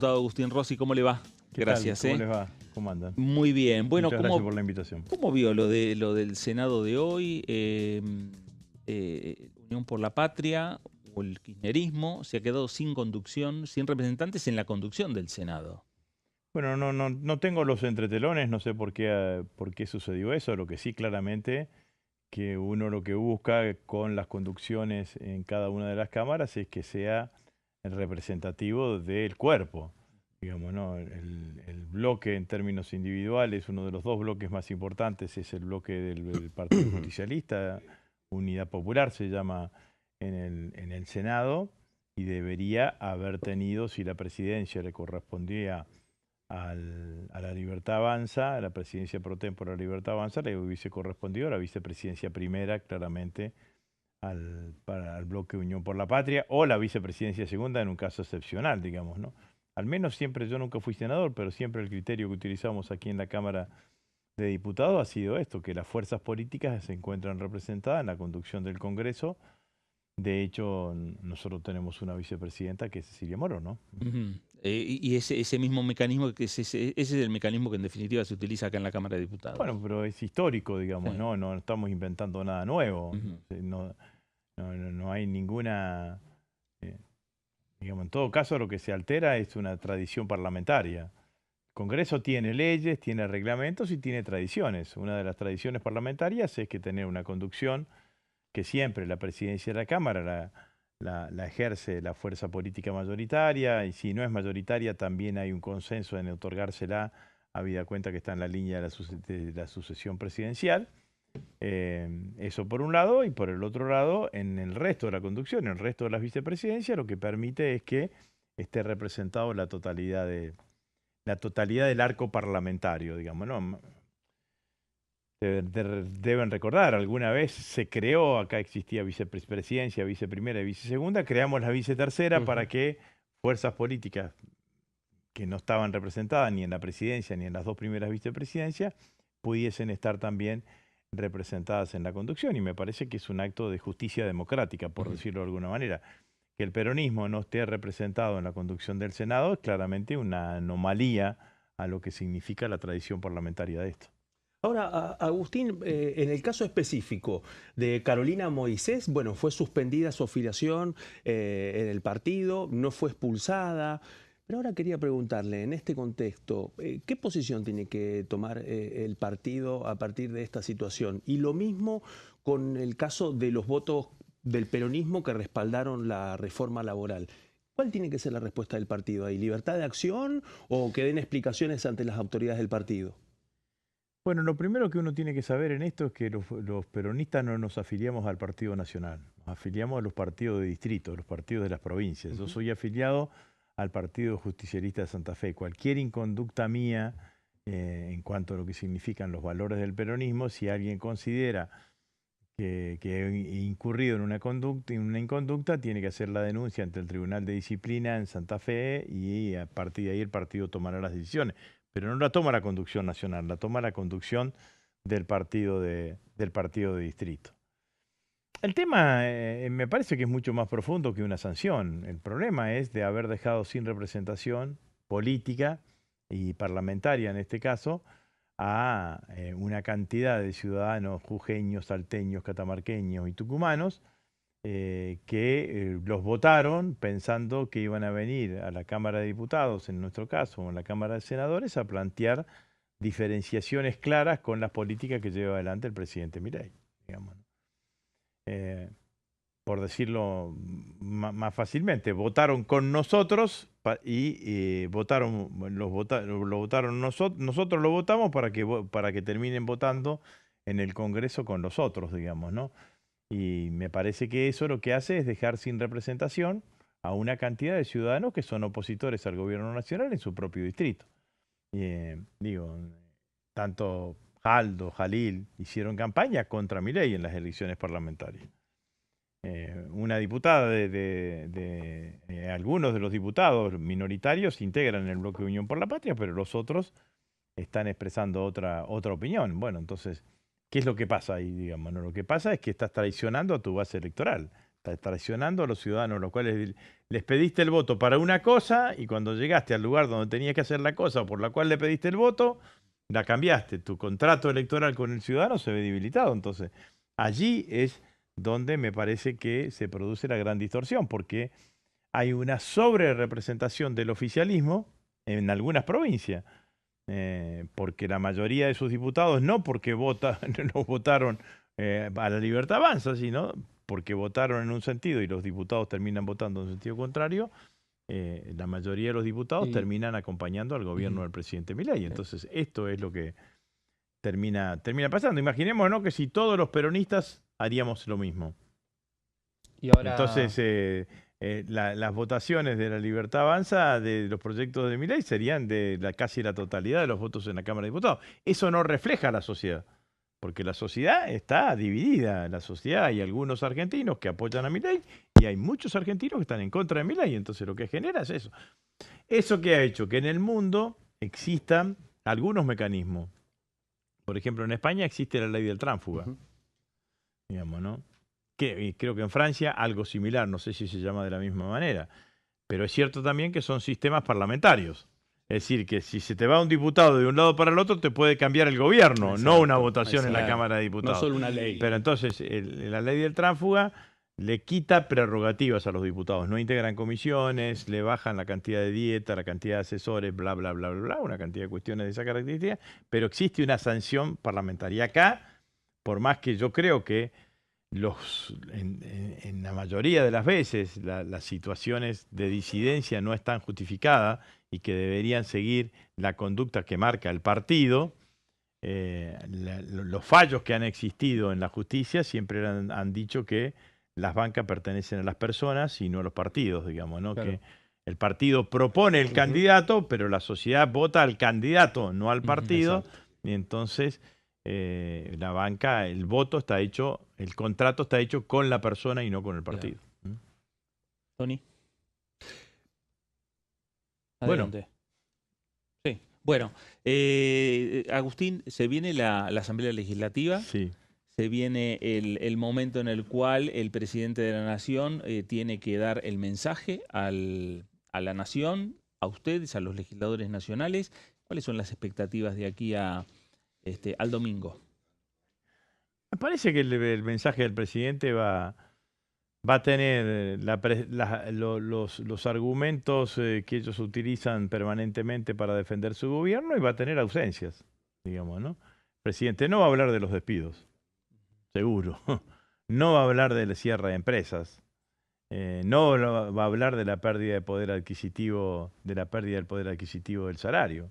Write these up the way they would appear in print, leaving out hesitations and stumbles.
Diputado Agustín Rossi, ¿cómo le va? ¿Qué Gracias. tal? ¿Cómo les va? ¿Cómo andan? Muy bien. Bueno, Muchas gracias por la invitación. ¿cómo vio lo del Senado de hoy? Unión por la Patria o el kirchnerismo se ha quedado sin conducción, sin representantes en la conducción del Senado. Bueno, no tengo los entretelones, no sé por qué sucedió eso. Lo que sí claramente que uno lo que busca con las conducciones en cada una de las cámaras es que sea el representativo del cuerpo. Digamos, ¿no? El bloque en términos individuales, uno de los dos bloques más importantes es el bloque del Partido Justicialista, Unidad Popular se llama en el Senado, y debería haber tenido, si la presidencia le correspondía a la Libertad Avanza, a la presidencia pro tempore de la Libertad Avanza, le hubiese correspondido a la vicepresidencia primera, claramente, al bloque Unión por la Patria, o la vicepresidencia segunda en un caso excepcional, digamos, ¿no? Al menos siempre, yo nunca fui senador, pero siempre el criterio que utilizamos aquí en la Cámara de Diputados ha sido esto, que las fuerzas políticas se encuentran representadas en la conducción del Congreso. De hecho, nosotros tenemos una vicepresidenta que es Cecilia Moro, ¿no? Ujú. Y ese mismo mecanismo, ese es el mecanismo que en definitiva se utiliza acá en la Cámara de Diputados. Bueno, pero es histórico, digamos, Sí. ¿no? No estamos inventando nada nuevo. Ujú. No hay ninguna... eh, digamos, en todo caso, lo que se altera es una tradición parlamentaria. El Congreso tiene leyes, tiene reglamentos y tiene tradiciones. Una de las tradiciones parlamentarias es que tener una conducción que siempre la presidencia de la Cámara la ejerce la fuerza política mayoritaria, y si no es mayoritaria también hay un consenso en otorgársela, habida cuenta que está en la línea de la sucesión presidencial. Eso por un lado, y por el otro lado, en el resto de la conducción, en el resto de las vicepresidencias, lo que permite es que esté representado la totalidad del arco parlamentario, digamos, ¿no? Deben recordar, alguna vez se creó, acá existía vicepresidencia, viceprimera y vicesegunda, creamos la vicetercera para que fuerzas políticas que no estaban representadas ni en la presidencia ni en las dos primeras vicepresidencias pudiesen estar también representadas en la conducción, y me parece que es un acto de justicia democrática, por decirlo de alguna manera. Que el peronismo no esté representado en la conducción del Senado es claramente una anomalía a lo que significa la tradición parlamentaria de esto. Ahora, Agustín, en el caso específico de Carolina Moisés, bueno, fue suspendida su afiliación en el partido, no fue expulsada, pero ahora quería preguntarle, en este contexto, ¿qué posición tiene que tomar el partido a partir de esta situación? Y lo mismo con el caso de los votos del peronismo que respaldaron la reforma laboral. ¿Cuál tiene que ser la respuesta del partido ahí? ¿Libertad de acción o que den explicaciones ante las autoridades del partido? Bueno, lo primero que uno tiene que saber en esto es que los peronistas no nos afiliamos al Partido Nacional, nos afiliamos a los partidos de distrito, los partidos de las provincias. Yo soy afiliado al Partido Justicialista de Santa Fe. Cualquier inconducta mía en cuanto a lo que significan los valores del peronismo, si alguien considera que he incurrido en una inconducta, tiene que hacer la denuncia ante el Tribunal de Disciplina en Santa Fe, y a partir de ahí el partido tomará las decisiones. Pero no la toma la conducción nacional, la toma la conducción del partido de distrito. El tema me parece que es mucho más profundo que una sanción. El problema es de haber dejado sin representación política y parlamentaria, en este caso, a una cantidad de ciudadanos jujeños, salteños, catamarqueños y tucumanos que los votaron pensando que iban a venir a la Cámara de Diputados, en nuestro caso, o en la Cámara de Senadores, a plantear diferenciaciones claras con las políticas que lleva adelante el presidente Milei, digamos, ¿no? Por decirlo más fácilmente, votaron con nosotros nosotros lo votamos para que terminen votando en el Congreso con los otros, digamos, ¿no? Y me parece que eso lo que hace es dejar sin representación a una cantidad de ciudadanos que son opositores al gobierno nacional en su propio distrito. Digo, tanto Jaldo, Jalil hicieron campaña contra Milei en las elecciones parlamentarias. Una diputada algunos de los diputados minoritarios integran el bloque Unión por la Patria, pero los otros están expresando otra opinión. Bueno, entonces, ¿qué es lo que pasa ahí, digamos? Bueno, lo que pasa es que estás traicionando a tu base electoral, estás traicionando a los ciudadanos, los cuales les pediste el voto para una cosa y cuando llegaste al lugar donde tenías que hacer la cosa por la cual le pediste el voto, la cambiaste. Tu contrato electoral con el ciudadano se ve debilitado. Entonces, allí es donde me parece que se produce la gran distorsión, porque hay una sobrerepresentación del oficialismo en algunas provincias, porque la mayoría de sus diputados, no porque no votaron a la Libertad Avanza, sino porque votaron en un sentido y los diputados terminan votando en un sentido contrario, la mayoría de los diputados terminan acompañando al gobierno del presidente Milei. Entonces, esto es lo que termina pasando. Imaginémonos que si todos los peronistas haríamos lo mismo. Y ahora... Entonces, las votaciones de la Libertad Avanza de los proyectos de Milei serían de casi la totalidad de los votos en la Cámara de Diputados. Eso no refleja la sociedad, porque la sociedad está dividida. En la sociedad hay algunos argentinos que apoyan a Milei y hay muchos argentinos que están en contra de Milei. Entonces lo que genera es eso. Eso que ha hecho que en el mundo existan algunos mecanismos. Por ejemplo, en España existe la ley del tránsfuga, digamos, ¿no? Y creo que en Francia algo similar, no sé si se llama de la misma manera, pero es cierto también que son sistemas parlamentarios. Es decir, que si se te va un diputado de un lado para el otro, te puede cambiar el gobierno, exacto, no una votación en la Cámara de Diputados. No solo una ley. Pero entonces, la ley del tránsfuga le quita prerrogativas a los diputados. No integran comisiones, le bajan la cantidad de dieta, la cantidad de asesores, bla, bla, bla, bla, bla, una cantidad de cuestiones de esa característica, pero existe una sanción parlamentaria. Acá, por más que yo creo que en la mayoría de las veces las situaciones de disidencia no están justificadas y que deberían seguir la conducta que marca el partido, los fallos que han existido en la justicia siempre han dicho que las bancas pertenecen a las personas y no a los partidos, digamos, ¿no? Claro. Que el partido propone el candidato, pero la sociedad vota al candidato, no al partido, y entonces la banca, el voto está hecho, el contrato está hecho con la persona y no con el partido. Claro. Tony. Adelante. Bueno. Sí. Bueno, Agustín, se viene la Asamblea Legislativa. Sí. Se viene el momento en el cual el presidente de la Nación tiene que dar el mensaje a la Nación, a ustedes, a los legisladores nacionales. ¿Cuáles son las expectativas de aquí al domingo? Me parece que el mensaje del presidente va a tener los argumentos que ellos utilizan permanentemente para defender su gobierno y va a tener ausencias, digamos, ¿no? El presidente no va a hablar de los despidos, seguro. No va a hablar del cierre de empresas. No va a hablar de la pérdida de poder adquisitivo, del salario.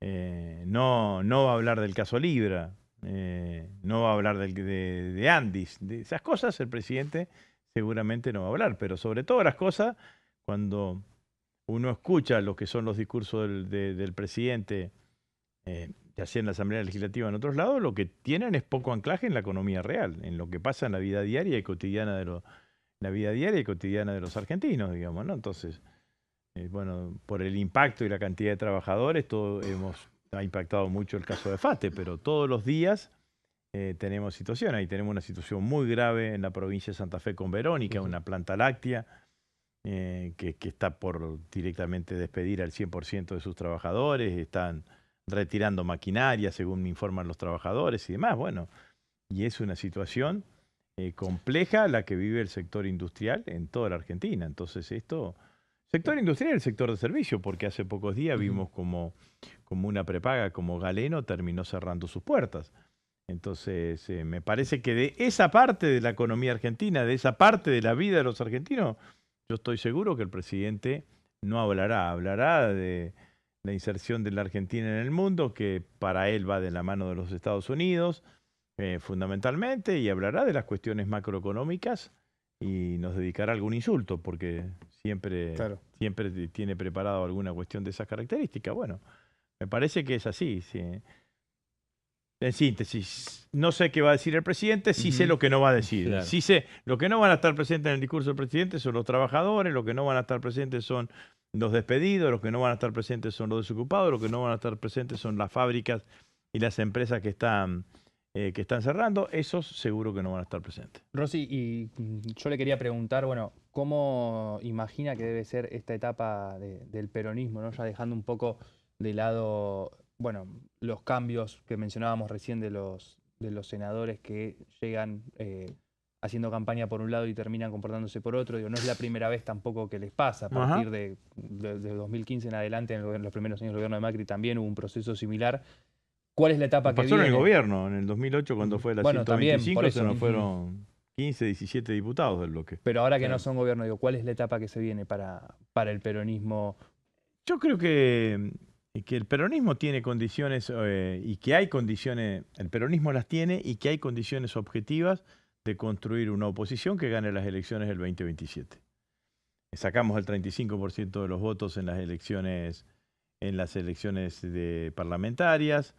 No va a hablar del caso Libra. No va a hablar de Andis. De esas cosas el presidente seguramente no va a hablar, pero sobre todas las cosas, cuando uno escucha lo que son los discursos del presidente, ya sea en la Asamblea Legislativa o en otros lados, lo que tienen es poco anclaje en la economía real, en lo que pasa en la vida diaria y cotidiana de los argentinos, digamos, ¿no? Entonces, bueno, por el impacto y la cantidad de trabajadores, ha impactado mucho el caso de FATE, pero todos los días tenemos situación. Ahí tenemos una situación muy grave en la provincia de Santa Fe con Verónica, una planta láctea que está por directamente despedir al 100% de sus trabajadores, están retirando maquinaria, según me informan los trabajadores y demás. Bueno, y es una situación compleja la que vive el sector industrial en toda la Argentina. Entonces sector industrial y el sector de servicio, porque hace pocos días vimos como una prepaga como Galeno terminó cerrando sus puertas. Entonces, me parece que de esa parte de la economía argentina, de esa parte de la vida de los argentinos, yo estoy seguro que el presidente no hablará de la inserción de la Argentina en el mundo, que para él va de la mano de los Estados Unidos, fundamentalmente, y hablará de las cuestiones macroeconómicas y nos dedicará algún insulto, porque siempre tiene preparado alguna cuestión de esas características. Bueno, me parece que es así, sí. En síntesis, no sé qué va a decir el presidente, sí sé lo que no va a decir. Claro. Sí sé, lo que no van a estar presentes en el discurso del presidente son los trabajadores, lo que no van a estar presentes son los despedidos, los que no van a estar presentes son los desocupados, lo que no van a estar presentes son las fábricas y las empresas que están que están cerrando, esos seguro que no van a estar presentes. Rossi, y yo le quería preguntar, bueno, ¿cómo imagina que debe ser esta etapa del peronismo, ¿no? Ya dejando un poco de lado, bueno, los cambios que mencionábamos recién de los senadores que llegan haciendo campaña por un lado y terminan comportándose por otro. Digo, no es la primera vez tampoco que les pasa. A partir de 2015 en adelante, en los primeros años del gobierno de Macri, también hubo un proceso similar. ¿Cuál es la etapa que pasó viene? en el gobierno, en el 2008, cuando fue la Bueno, también, 125, por eso. se nos fueron 15, 17 diputados del bloque. Pero ahora que Claro. no son gobierno, digo, ¿cuál es la etapa que se viene para el peronismo? Yo creo que el peronismo tiene condiciones y que hay condiciones, el peronismo las tiene y que hay condiciones objetivas de construir una oposición que gane las elecciones del 2027. Sacamos el 35% de los votos en las elecciones parlamentarias.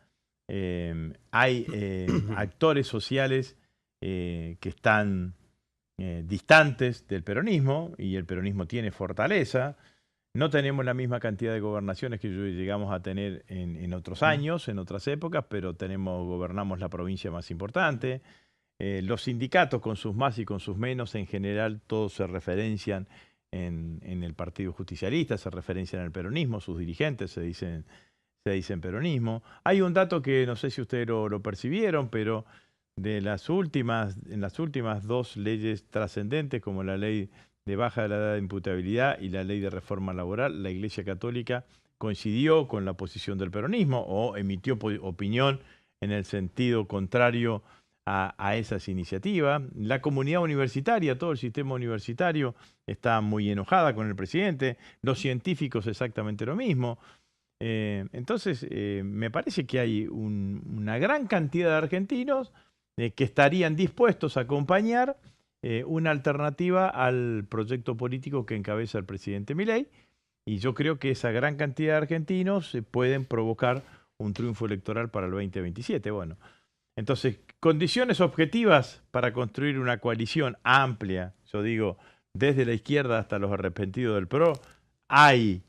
Hay actores sociales que están distantes del peronismo y el peronismo tiene fortaleza. No tenemos la misma cantidad de gobernaciones que llegamos a tener en otros años, en otras épocas, pero gobernamos la provincia más importante. Los sindicatos, con sus más y con sus menos, en general todos se referencian en el Partido Justicialista, se referencian al peronismo, sus dirigentes se dicen peronismo. Hay un dato que no sé si ustedes lo percibieron, pero en las últimas 2 leyes trascendentes, como la ley de baja de la edad de imputabilidad y la ley de reforma laboral, la Iglesia Católica coincidió con la posición del peronismo o emitió opinión en el sentido contrario a esas iniciativas. La comunidad universitaria, todo el sistema universitario está muy enojada con el presidente, los científicos exactamente lo mismo. Entonces, me parece que hay una gran cantidad de argentinos que estarían dispuestos a acompañar una alternativa al proyecto político que encabeza el presidente Milei, y yo creo que esa gran cantidad de argentinos pueden provocar un triunfo electoral para el 2027. Bueno, entonces, condiciones objetivas para construir una coalición amplia, yo digo, desde la izquierda hasta los arrepentidos del PRO, hay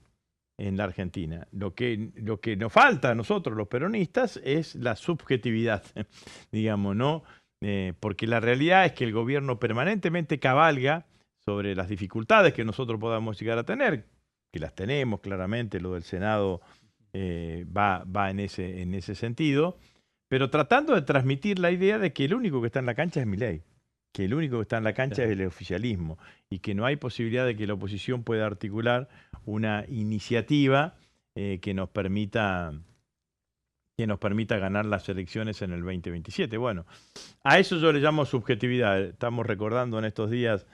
en la Argentina. Lo que nos falta a nosotros, los peronistas, es la subjetividad, digamos, ¿no? Porque la realidad es que el gobierno permanentemente cabalga sobre las dificultades que nosotros podamos llegar a tener, que las tenemos claramente, lo del Senado va en ese sentido, pero tratando de transmitir la idea de que el único que está en la cancha es Milei, que el único que está en la cancha es el oficialismo y que no hay posibilidad de que la oposición pueda articular una iniciativa que nos permita ganar las elecciones en el 2027. Bueno, a eso yo le llamo subjetividad. Estamos recordando en estos días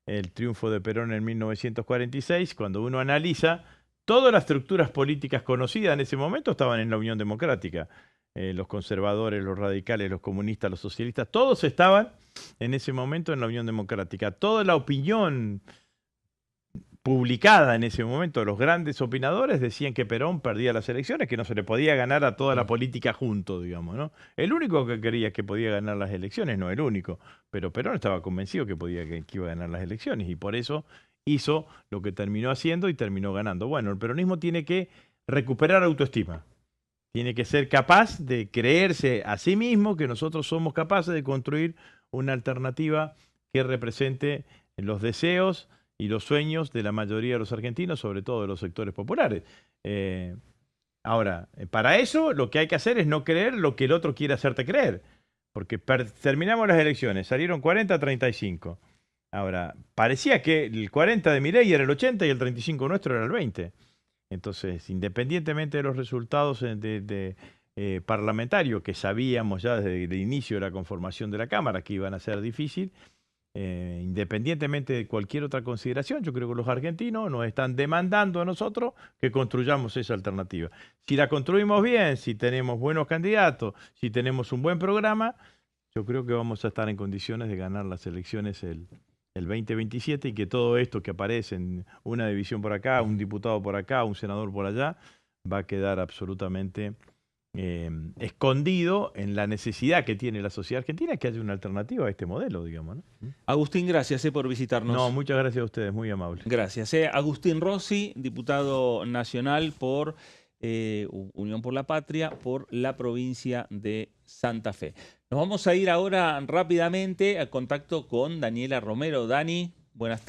el triunfo de Perón en 1946, cuando uno analiza todas las estructuras políticas conocidas en ese momento estaban en la Unión Democrática. Los conservadores, los radicales, los comunistas, los socialistas, todos estaban en ese momento en la Unión Democrática. Toda la opinión publicada en ese momento, los grandes opinadores decían que Perón perdía las elecciones, que no se le podía ganar a toda la política junto, digamos, ¿no? El único que creía que podía ganar las elecciones, no el único, pero Perón estaba convencido que iba a ganar las elecciones y por eso hizo lo que terminó haciendo y terminó ganando. Bueno, el peronismo tiene que recuperar autoestima. Tiene que ser capaz de creerse a sí mismo que nosotros somos capaces de construir una alternativa que represente los deseos y los sueños de la mayoría de los argentinos, sobre todo de los sectores populares. Ahora, para eso lo que hay que hacer es no creer lo que el otro quiere hacerte creer, porque terminamos las elecciones, salieron 40-35. Ahora, parecía que el 40 de Milei era el 80 y el 35 nuestro era el 20. Entonces, independientemente de los resultados parlamentarios, que sabíamos ya desde el inicio de la conformación de la Cámara que iban a ser difíciles, independientemente de cualquier otra consideración, yo creo que los argentinos nos están demandando a nosotros que construyamos esa alternativa. Si la construimos bien, si tenemos buenos candidatos, si tenemos un buen programa, yo creo que vamos a estar en condiciones de ganar las elecciones el 2027 y que todo esto que aparece en una división por acá, un diputado por acá, un senador por allá, va a quedar absolutamente escondido en la necesidad que tiene la sociedad argentina que haya una alternativa a este modelo, digamos, ¿no? Agustín, gracias por visitarnos. No, muchas gracias a ustedes, muy amable. Gracias. Agustín Rossi, diputado nacional por Unión por la Patria, por la provincia de Santa Fe. Nos vamos a ir ahora rápidamente a contacto con Daniela Romero. Dani, buenas tardes.